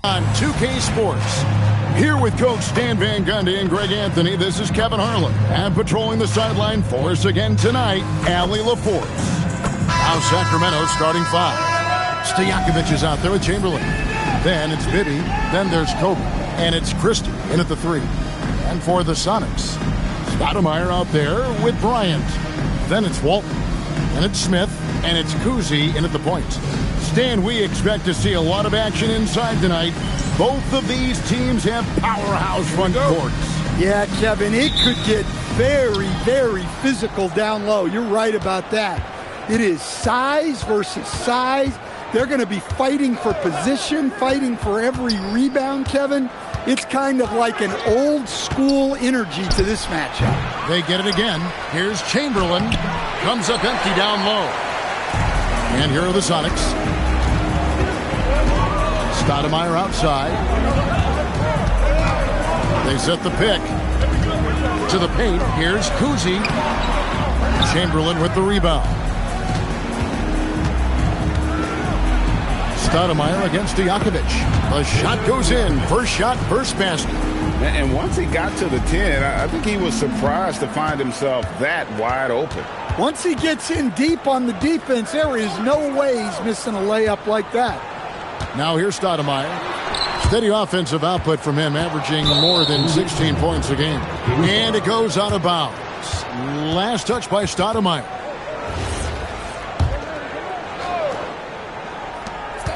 On 2K Sports. Here with Coach Stan Van Gundy and Greg Anthony, this is Kevin Harlan. And patrolling the sideline for us again tonight, Allie LaForce. Now Sacramento starting 5. Stojakovic is out there with Chamberlain. Then it's Bibby. Then there's Kobe. And it's Christie in at the 3. And for the Sonics, Stoudemire out there with Bryant. Then it's Walton. And it's Smith. And it's Cousy in at the point. Stan, we expect to see a lot of action inside tonight. Both of these teams have powerhouse front courts. Yeah, Kevin, it could get very, very physical down low. You're right about that. It is size versus size. They're going to be fighting for position, fighting for every rebound, Kevin. It's kind of like an old school energy to this matchup. They get it again. Here's Chamberlain. Comes up empty down low. And here are the Sonics. Stoudemire outside. They set the pick. To the paint. Here's Cousy. Chamberlain with the rebound. Stoudemire against Stojakovic. The shot goes in. First shot, first basket. And once he got to the 10, I think he was surprised to find himself that wide open. Once he gets in deep on the defense, there is no way he's missing a layup like that. Now here's Stoudemire. Steady offensive output from him, averaging more than 16 points a game. And it goes out of bounds. Last touch by Stoudemire.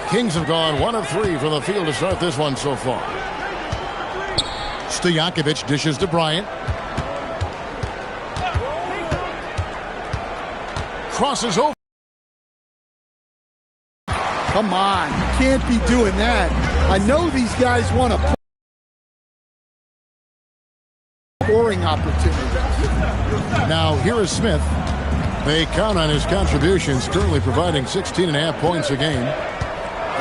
Kings have gone 1 of 3 from the field to start this one so far. Stojakovic dishes to Bryant. Crosses over. Come on, you can't be doing that. I know these guys want a scoring opportunity. Now here is Smith. They count on his contributions, currently providing 16.5 points a game.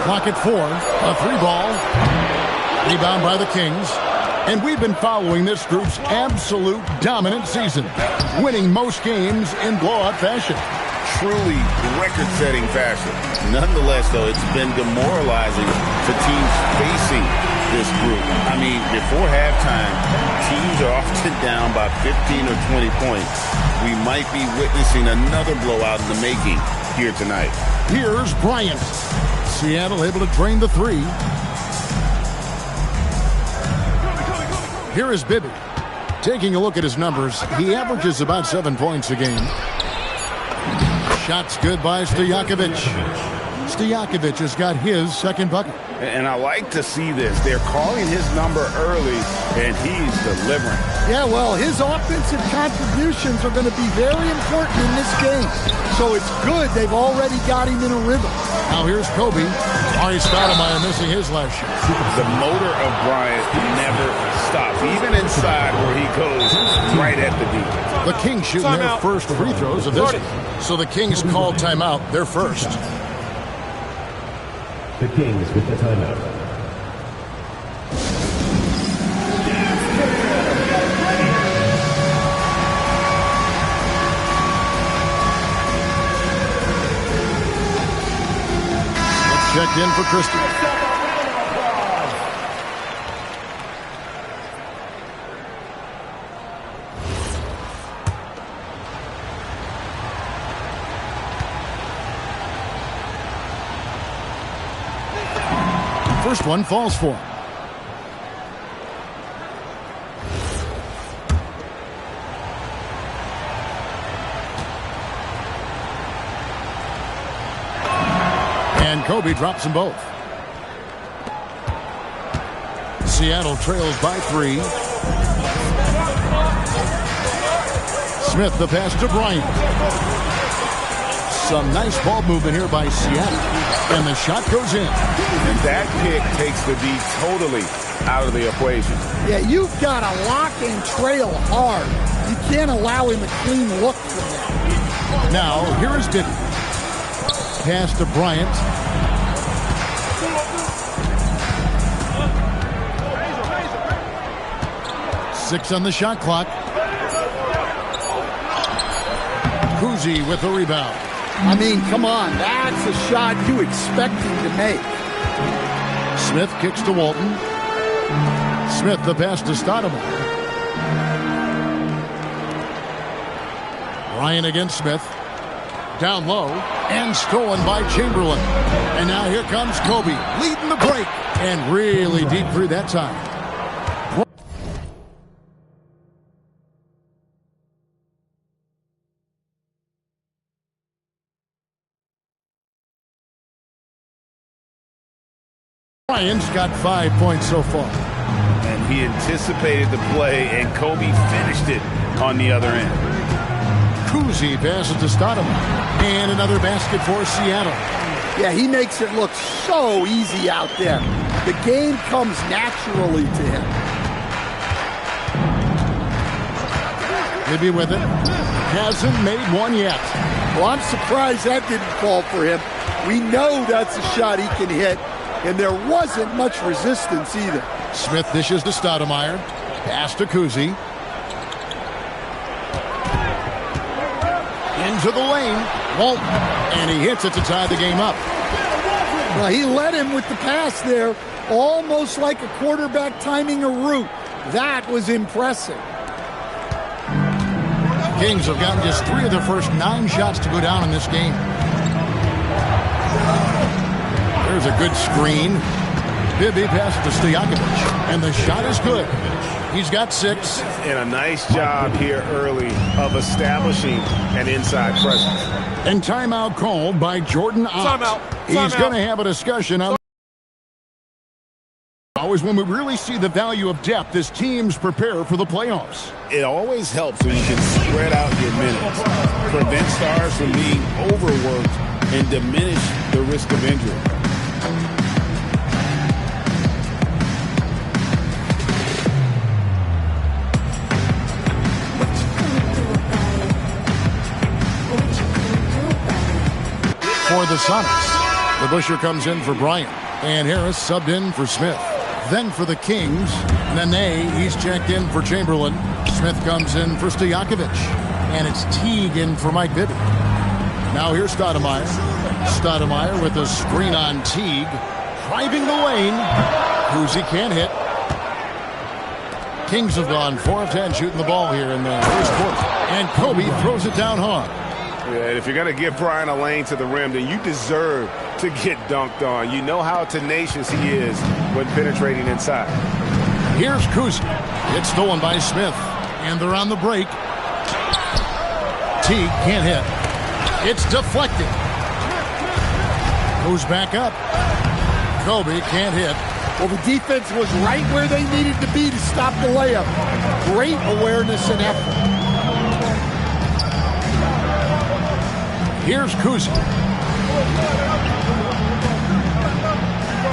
Clock at 4. A 3-ball. Rebound by the Kings. And we've been following this group's absolute dominant season, winning most games in blowout fashion. Truly record-setting fashion. Nonetheless, though, it's been demoralizing to teams facing this group. I mean, before halftime, teams are often down by 15 or 20 points. We might be witnessing another blowout in the making here tonight. Here's Bryant. Seattle able to drain the 3. Here is Bibby. Taking a look at his numbers, he averages about 7 points a game. Shots good by Stojakovic. Stojakovic has got his second bucket. And I like to see this. They're calling his number early, and he's delivering. Yeah, well, his offensive contributions are going to be very important in this game. So it's good they've already got him in a rhythm. Now here's Kobe. Ari Stoudemire missing his last shot. The motor of Bryant never stops, even inside where he goes right at the deep. The Kings shooting their first free throws of this. So the Kings call timeout, their first. The Kings with the timeout. Checked in for Christie. First one falls for him. And Kobe drops them both. Seattle trails by 3. Smith the pass to Bryant. Some nice ball movement here by Seattle. And the shot goes in. And that pick takes the D totally out of the equation. Yeah, you've got to lock and trail hard. You can't allow him a clean look from that. Now, here is Bibby. Pass to Bryant. Six on the shot clock. Cousy with the rebound. I mean, come on. That's a shot you expect him to make. Smith kicks to Walton. Smith the pass to Stoudemire. Ryan against Smith. Down low and stolen by Chamberlain. And now here comes Kobe leading the break and really deep through that time. Ryan's got 5 points so far. And he anticipated the play, and Kobe finished it on the other end. Cousy passes to Stoudemire. And another basket for Seattle. Yeah, he makes it look so easy out there. The game comes naturally to him. Gibby with it. Hasn't made one yet. Well, I'm surprised that didn't fall for him. We know that's a shot he can hit, and there wasn't much resistance either. Smith dishes to Stoudemire. Pass to Cousy. Into the lane. Walton. And he hits it to tie the game up. Well, he led him with the pass there, almost like a quarterback timing a route. That was impressive. Kings have gotten just 3 of their first 9 shots to go down in this game. There's a good screen. Bibby passes to Stojakovic, and the shot is good. He's got 6. And a nice job here early of establishing an inside presence. And timeout called by Jordan Ott. He's going to have a discussion on always when we really see the value of depth as teams prepare for the playoffs. It always helps when you can spread out your minutes, prevent stars from being overworked, and diminish the risk of injury. For the Sonics, the Busher comes in for Bryant, and Harris subbed in for Smith. Then for the Kings, Nene, he's checked in for Chamberlain. Smith comes in for Stojakovic, and it's Teague in for Mike Bibby. Now here's Stoudemire. Stoudemire with a screen on Teague, driving the lane. Cousy can't hit. Kings have gone 4 of 10 shooting the ball here in the first quarter, and Kobe throws it down hard. Yeah, if you're going to give Brian a lane to the rim, then you deserve to get dunked on. You know how tenacious he is when penetrating inside. Here's Cousy. It's stolen by Smith, and they're on the break. Teague can't hit. It's deflected. Goes back up. Kobe can't hit. Well, the defense was right where they needed to be to stop the layup. Great awareness and effort. Here's Cousy.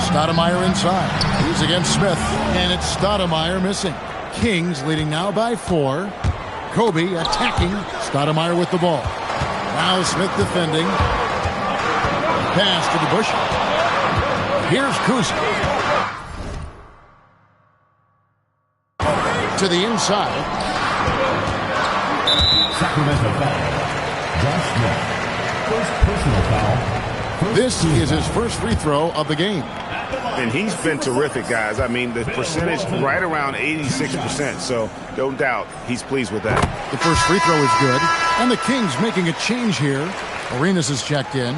Stoudemire inside. He's against Smith, and it's Stoudemire missing. Kings leading now by 4. Kobe attacking. Stoudemire with the ball. Now Smith defending. Pass to the Busher. Here's Cousy. To the inside. Sacramento foul. Josh Smith. First personal foul. This is his first free throw of the game. And he's been terrific, guys. I mean, the percentage right around 86%, so no doubt he's pleased with that. The first free throw is good. And the Kings making a change here. Arenas is checked in.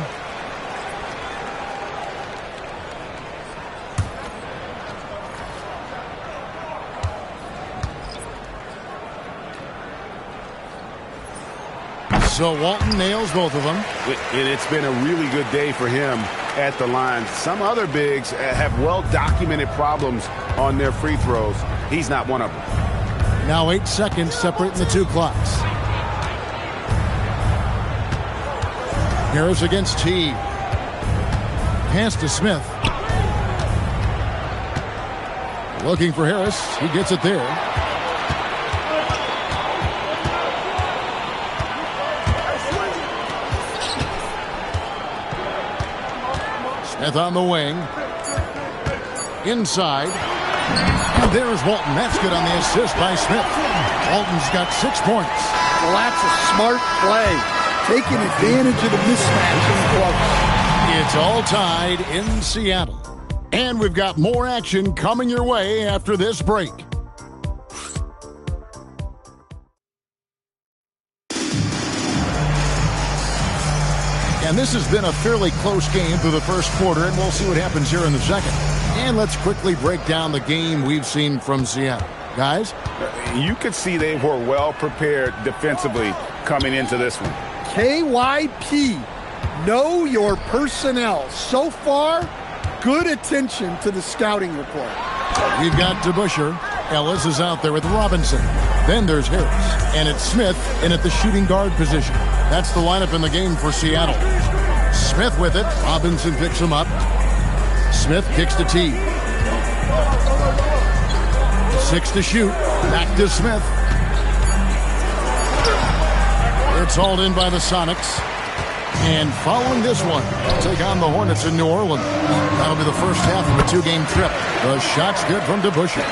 So Walton nails both of them. And it's been a really good day for him at the line. Some other bigs have well-documented problems on their free throws. He's not one of them. Now 8 seconds separating the 2 clocks. Harris against Teague. Pass to Smith. Looking for Harris. He gets it there. Smith on the wing. Inside. And there's Walton. That's good on the assist by Smith. Walton's got 6 points. Well, that's a smart play. Taking advantage of the mismatch in close. It's all tied in Seattle. And we've got more action coming your way after this break. And this has been a fairly close game through the first quarter, and we'll see what happens here in the second. And let's quickly break down the game we've seen from Seattle. Guys? You could see they were well prepared defensively coming into this one. KYP, know your personnel. So far, good attention to the scouting report. We've got DeBuscher. Ellis is out there with Robinson. Then there's Harris. And it's Smith in at the shooting guard position. That's the lineup in the game for Seattle. Smith with it. Robinson picks him up. Smith kicks to T. 6 to shoot. Back to Smith. It's hauled in by the Sonics. And following this one, take on the Hornets in New Orleans. That'll be the first half of a 2-game trip. The shot's good from DeBuscher.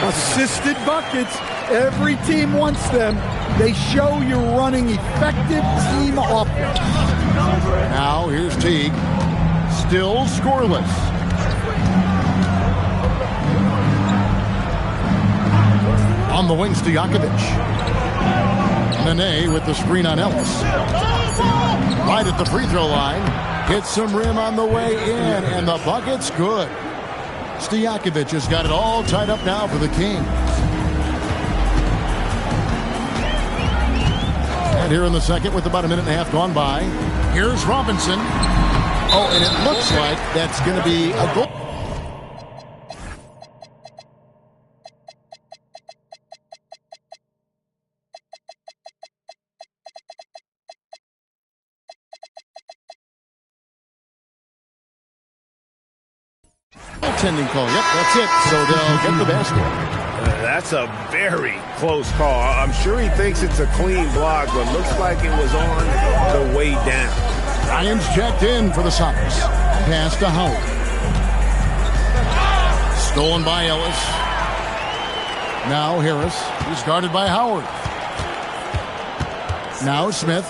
Assisted buckets. Every team wants them. They show you're running effective team offense. Now here's Teague. Still scoreless. On the wings to Jakovic. Nene with the screen on Ellis. Right at the free throw line. Hits some rim on the way in, and the bucket's good. Stojakovic has got it all tied up now for the Kings. And here in the second with about a minute and a half gone by. Here's Robinson. Oh, and it looks like that's going to be a goal. Tending call. Yep, that's it. So they'll get the basket. That's a very close call. I'm sure he thinks it's a clean block, but looks like it was on the way down. Ryan's checked in for the Sonics. Pass to Howard. Stolen by Ellis. Now Harris. He's guarded by Howard. Now Smith.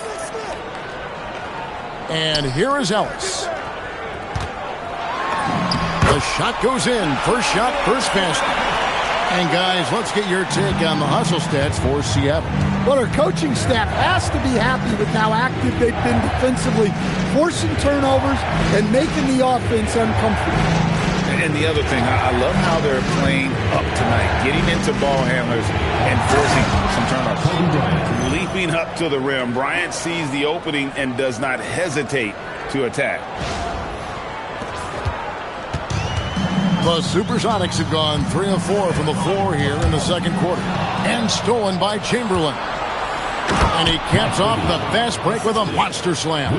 And here is Ellis. The shot goes in. First shot, first basket. And guys, let's get your take on the hustle stats for Seattle. Well, our coaching staff has to be happy with how active they've been defensively, forcing turnovers and making the offense uncomfortable. And the other thing, I love how they're playing up tonight, getting into ball handlers and forcing some turnovers. Leaping up to the rim, Bryant sees the opening and does not hesitate to attack. The Supersonics have gone 3 of 4 from the floor here in the second quarter. And stolen by Chamberlain. And he caps off the fast break with a monster slam.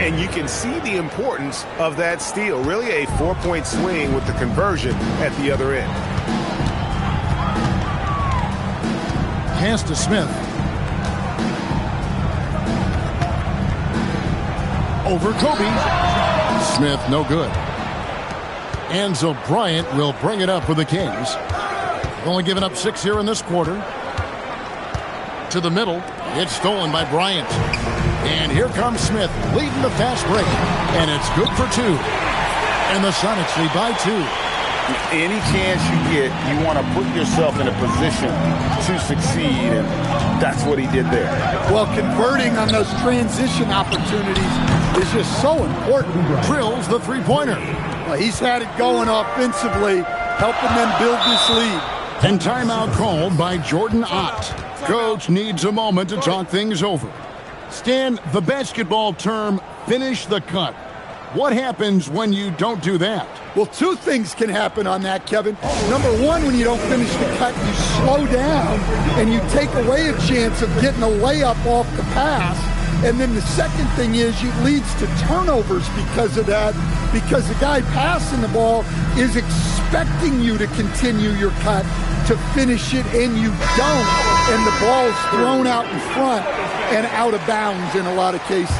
And you can see the importance of that steal. Really a 4-point swing with the conversion at the other end. Pass to Smith. Over Kobe. Smith, no good. Enzo Bryant will bring it up for the Kings. Only given up 6 here in this quarter. To the middle. It's stolen by Bryant. And here comes Smith leading the fast break. And it's good for 2. And the Sonics lead by 2. Any chance you get, you want to put yourself in a position to succeed. And that's what he did there. Well, converting on those transition opportunities is just so important. Drills the three-pointer. Well, he's had it going offensively, helping them build this lead. And timeout called by Jordan Ott. Coach needs a moment to talk things over. Stan, the basketball term, finish the cut. What happens when you don't do that? Well, 2 things can happen on that, Kevin. Number 1, when you don't finish the cut, you slow down and you take away a chance of getting a layup off the pass. And then the second thing is it leads to turnovers because of that, because the guy passing the ball is expecting you to continue your cut, to finish it, and you don't. And the ball's thrown out in front and out of bounds in a lot of cases.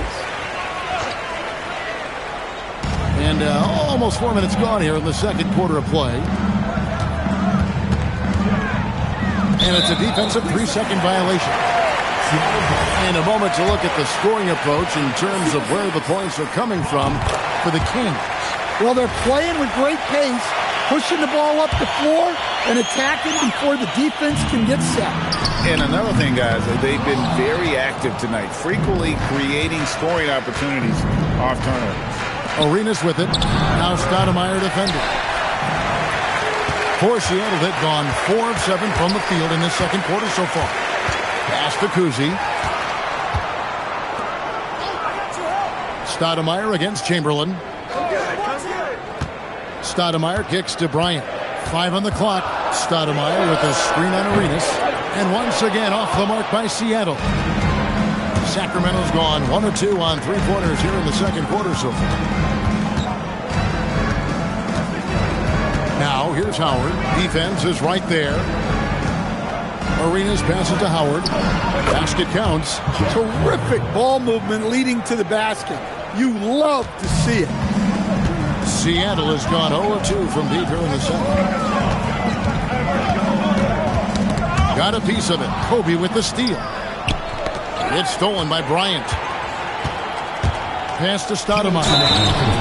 And almost 4 minutes gone here in the second quarter of play. And it's a defensive 3-second violation. And a moment to look at the scoring approach in terms of where the points are coming from for the Kings. Well, they're playing with great pace, pushing the ball up the floor and attacking before the defense can get set. And another thing, guys, they've been very active tonight, frequently creating scoring opportunities off turnovers. Arenas with it. Now Stoudemire defending. For Seattle, they've gone 4 of 7 from the field in this second quarter so far. Pass to Cousy. Stoudemire against Chamberlain. Stoudemire kicks to Bryant. 5 on the clock. Stoudemire with a screen on Arenas. And once again off the mark by Seattle. Sacramento's gone 1 of 2 on three-pointers here in the second quarter so far. Now here's Howard. Defense is right there. Arenas passes to Howard. Basket counts. Terrific ball movement leading to the basket. You love to see it. Seattle has gone 0-2 from deep here in the second. Got a piece of it. Kobe with the steal. It's stolen by Bryant. Pass to Stoudemire.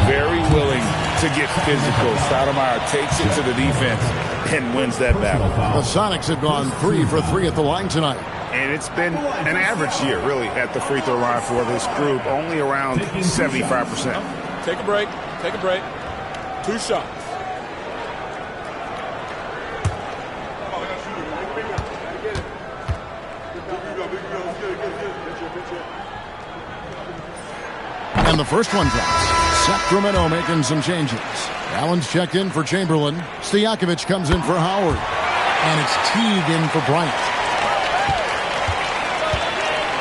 Very willing to get physical. Stoudemire takes it to the defense and wins that battle. The Sonics have gone 3 for 3 at the line tonight. And it's been an average year, really, at the free throw line for this group, only around 75%. Take a break. Take a break. 2 shots. And the first one drops. Sacramento making some changes. Allen's checked in for Chamberlain. Stojakovic comes in for Howard. And it's Teague in for Bryant.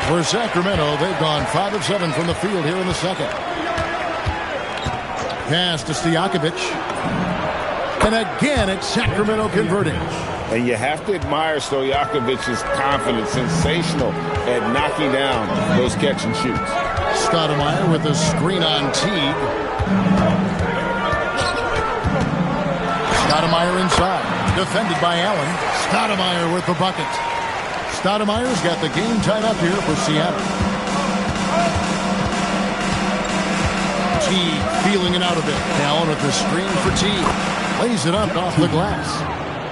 For Sacramento, they've gone 5 of 7 from the field here in the second. Pass to Stojakovic. And again, it's Sacramento converting. And you have to admire Stojakovic's confidence. Sensational at knocking down those catch and shoots. Stoudemire with a screen on Teague. Stoudemire inside. Defended by Allen. Stoudemire with the bucket. Stoudemire's got the game tied up here for Seattle. Teague feeling it out a bit. Allen with the screen for Teague. Lays it up off the glass.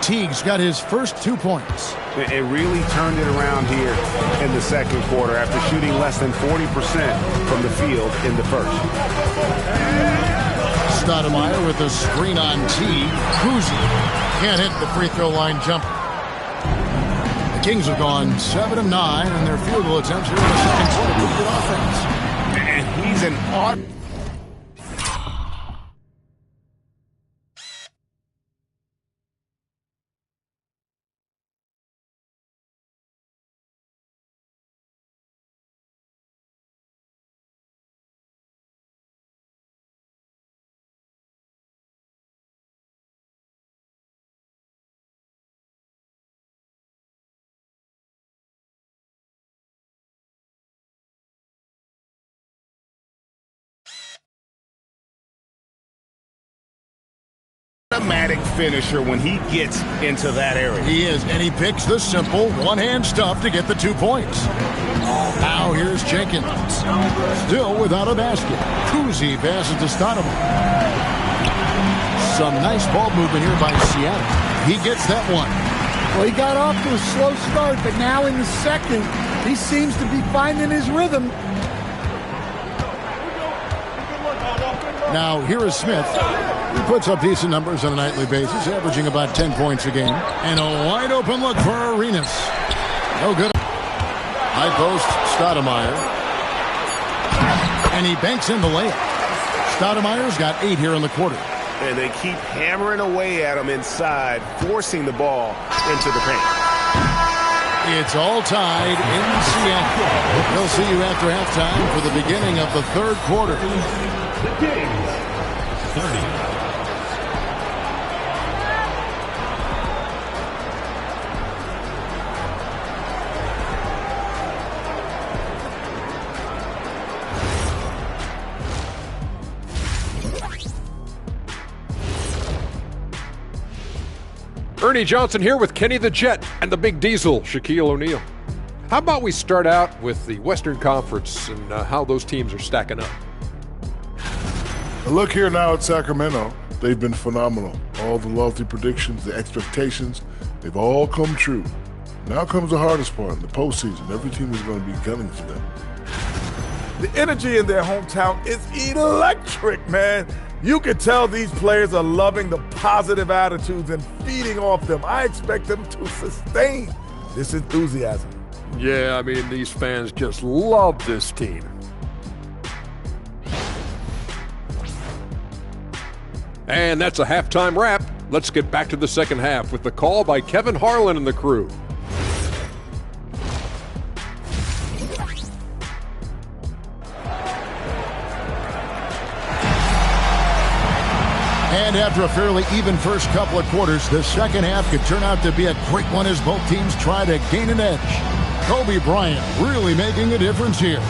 Teague's got his first 2 points. It really turned it around here in the second quarter after shooting less than 40% from the field in the first. Stoudemire with a screen on Teague. Cousy can't hit the free throw line jumper. The Kings have gone 7 of 9 in their field goal attempts here in the second quarter. Pretty good offense. And he's an automatic finisher when he gets into that area. He is, and he picks the simple one-hand stuff to get the 2 points. Now here's Jenkins. Still without a basket. Cousy passes to Stoudemire. Some nice ball movement here by Seattle. He gets that one. Well, he got off to a slow start, but now in the second, he seems to be finding his rhythm. Now here is Smith. He puts up decent numbers on a nightly basis, averaging about 10 points a game. And a wide open look for Arenas. No good. High post, Stoudemire. And he banks in the layup. Stoudemire's got 8 here in the quarter. And they keep hammering away at him inside, forcing the ball into the paint. It's all tied in Seattle. We'll see you after halftime for the beginning of the third quarter. The Kings, 30. Ernie Johnson here with Kenny the Jet and the Big Diesel, Shaquille O'Neal. How about we start out with the Western Conference and how those teams are stacking up? Look here now at Sacramento. They've been phenomenal. All the lofty predictions, the expectations, they've all come true. Now comes the hardest part, in the postseason. Every team is going to be gunning for them. The energy in their hometown is electric, man. You can tell these players are loving the positive attitudes and feeding off them. I expect them to sustain this enthusiasm. Yeah, I mean, these fans just love this team. And that's a halftime wrap. Let's get back to the second half with the call by Kevin Harlan and the crew. And after a fairly even first couple of quarters, the second half could turn out to be a great one as both teams try to gain an edge. Kobe Bryant really making a difference here.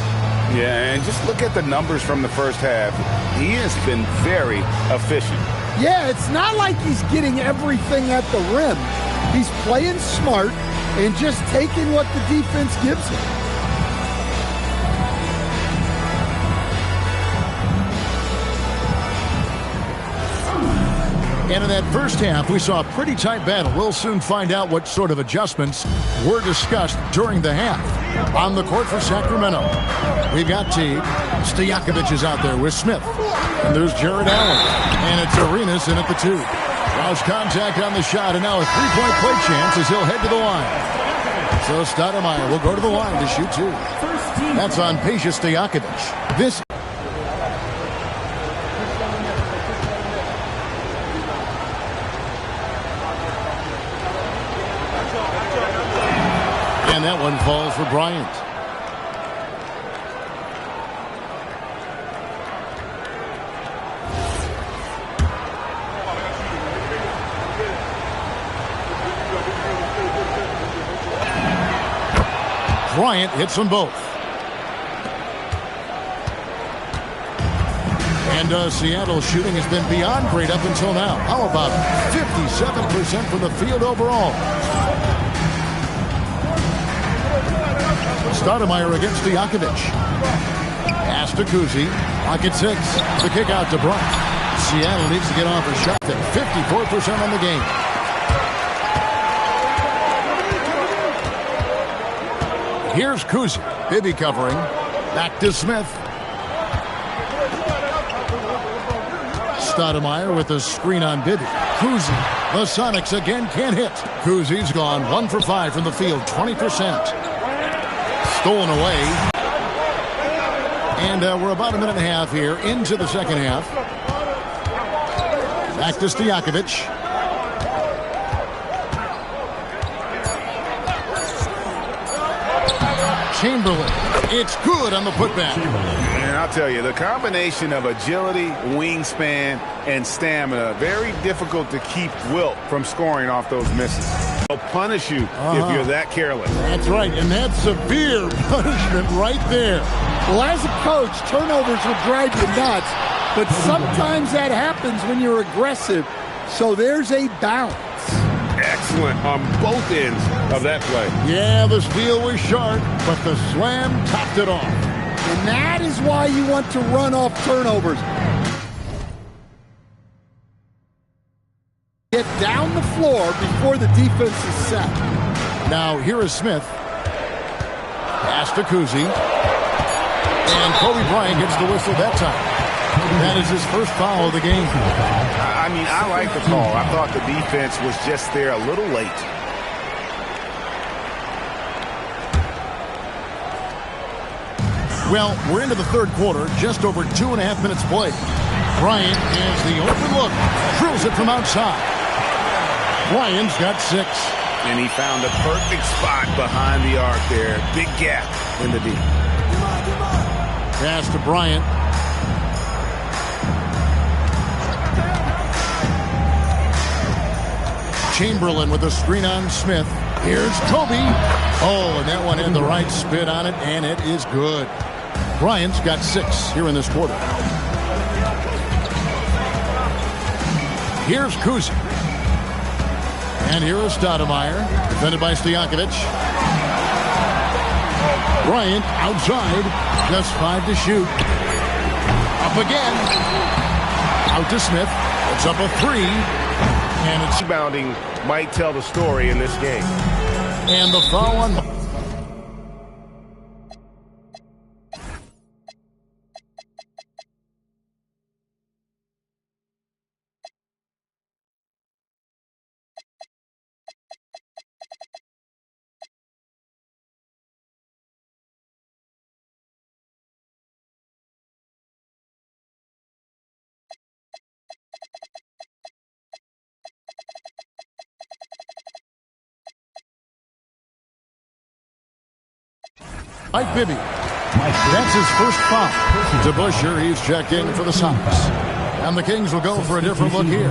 Yeah, and just look at the numbers from the first half. He has been very efficient. Yeah, it's not like he's getting everything at the rim. He's playing smart and just taking what the defense gives him. And in that first half, we saw a pretty tight battle. We'll soon find out what sort of adjustments were discussed during the half. On the court for Sacramento, we've got Teague. Stojakovic is out there with Smith. And there's Jared Allen. And it's Arenas in at the 2. Draws contact on the shot, and now a three-point play chance as he'll head to the line. So Stoudemire will go to the line to shoot 2. That's on Peja Stojakovic. This and that one falls for Bryant. Bryant hits them both. And Seattle's shooting has been beyond great up until now. How about 57% from the field overall? Stoudemire against Stojakovic. Pass to Cousy. Pocket 6. The kick out to Bryant. Seattle needs to get off a shot at 54% on the game. Here's Cousy. Bibby covering. Back to Smith. Stoudemire with a screen on Bibby. Cousy. The Sonics again can't hit. Cousy's gone 1 for 5 from the field. 20%. Stolen away. And we're about a minute and a half here into the second half. Back to Stojakovic. Chamberlain. It's good on the putback. And I'll tell you, the combination of agility, wingspan, and stamina, very difficult to keep Wilt from scoring off those misses. They'll punish you if you're that careless. That's right, and that's severe punishment right there. Well, as a coach, turnovers will drive you nuts, but sometimes that happens when you're aggressive. So there's a balance. Excellent on both ends of that play. Yeah, the steal was sharp, but the slam topped it off. And that is why you want to run off turnovers. Get down the floor before the defense is set. Now, here is Smith. Pass to Cousy. And Kobe Bryant gets the whistle that time. That is his first foul of the game. I mean, I like the call. I thought the defense was just there a little late. Well, we're into the third quarter, just over 2.5 minutes played. Bryant has the open look, drills it from outside. Bryant's got 6. And he found a perfect spot behind the arc there. Big gap in the D. Pass to Bryant. Chamberlain with a screen on Smith. Here's Kobe. Oh, and that one had the right spin on it, and it is good. Bryant's got 6 here in this quarter. Here's Cousy. And here is Stoudemire, defended by Stojakovic. Bryant outside, just 5 to shoot. Up again. Out to Smith. It's up a 3. And it's Rebounding might tell the story in this game. and the foul on. Mike Bibby. That's his first foul. To Busher, he's checked in for the Sox. And the Kings will go for a different look here.